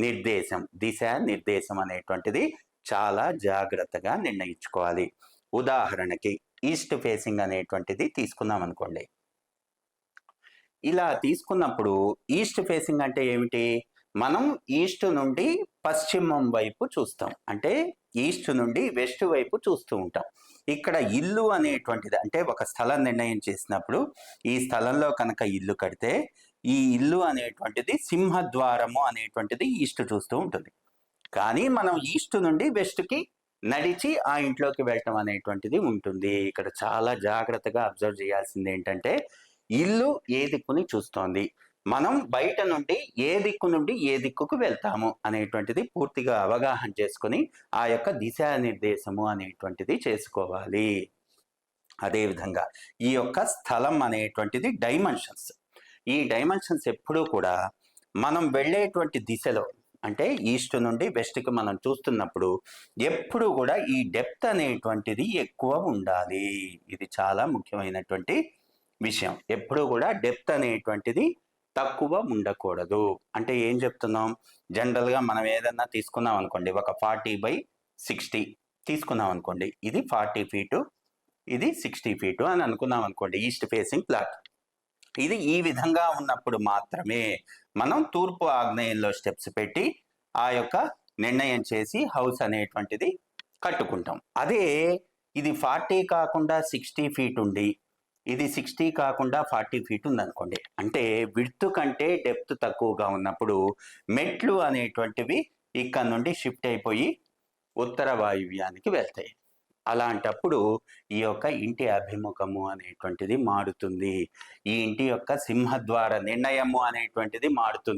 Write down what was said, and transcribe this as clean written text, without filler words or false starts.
నిర్దేశం, దిశ నిర్దేశం అనేటువంటిది చాలా జాగ్రత్తగా నిర్ణయించుకోవాలి. ఉదాహరణకి ఈస్ట్ ఫేసింగ్ అనేటువంటిది తీసుకున్నాం అనుకోండి. ఇలా తీసుకున్నప్పుడు ఈస్ట్ ఫేసింగ్ అంటే ఏమిటి? మనం ఈస్ట్ నుండి పశ్చిమం వైపు చూస్తాం. అంటే ఈస్ట్ నుండి వెస్ట్ వైపు చూస్తూ ఉంటాం. ఇక్కడ ఇల్లు అనేటువంటిది అంటే ఒక స్థలం నిర్ణయం చేసినప్పుడు ఈ స్థలంలో కనుక ఇల్లు కడితే ఈ ఇల్లు అనేటువంటిది సింహద్వారము అనేటువంటిది ఈస్ట్ చూస్తూ ఉంటుంది. కానీ మనం ఈస్ట్ నుండి వెస్ట్కి నడిచి ఆ ఇంట్లోకి వెళ్ళటం అనేటువంటిది ఉంటుంది. ఇక్కడ చాలా జాగ్రత్తగా అబ్జర్వ్ చేయాల్సింది ఏంటంటే ఇల్లు ఏ దిక్కుని చూస్తోంది, మనం బయట నుండి ఏ దిక్కు నుండి ఏ దిక్కుకు వెళ్తాము అనేటువంటిది పూర్తిగా అవగాహన చేసుకొని ఆ యొక్క దిశానిర్దేశము అనేటువంటిది చేసుకోవాలి. అదేవిధంగా ఈ యొక్క స్థలం అనేటువంటిది డైమెన్షన్స్. ఈ డైమెన్షన్స్ ఎప్పుడూ కూడా మనం వెళ్ళేటువంటి దిశలో అంటే ఈస్ట్ నుండి వెస్ట్కి మనం చూస్తున్నప్పుడు ఎప్పుడు కూడా ఈ డెప్త్ అనేటువంటిది ఎక్కువ ఉండాలి. ఇది చాలా ముఖ్యమైనటువంటి విషయం. ఎప్పుడు కూడా డెప్త్ అనేటువంటిది తక్కువ ఉండకూడదు. అంటే ఏం చెప్తున్నాం? జనరల్గా మనం ఏదన్నా తీసుకున్నాం అనుకోండి, ఒక 40/60 తీసుకున్నాం అనుకోండి, ఇది 40 ఫీటు, ఇది 60 ఫీటు అని అనుకున్నాం అనుకోండి ఈస్ట్ ఫేసింగ్ ప్లాట్. ఇది ఈ విధంగా ఉన్నప్పుడు మాత్రమే మనం తూర్పు ఆగ్నేయంలో స్టెప్స్ పెట్టి ఆ యొక్క నిర్ణయం చేసి హౌస్ అనేటువంటిది కట్టుకుంటాం. అదే ఇది 40 కాకుండా 60 ఫీట్ ఉండి ఇది 60 కాకుండా 40 ఫీట్ ఉందనుకోండి, అంటే విడ్త్ కంటే డెప్త్ తక్కువగా ఉన్నప్పుడు మెట్లు అనేటువంటివి ఇక్కడ నుండి షిఫ్ట్ అయిపోయి ఉత్తర వాయువ్యానికి వెళ్తాయి. అలాంటప్పుడు ఈ యొక్క ఇంటి అభిముఖము అనేటువంటిది మారుతుంది. ఈ ఇంటి యొక్క సింహద్వార నిర్ణయము అనేటువంటిది మారుతుంది.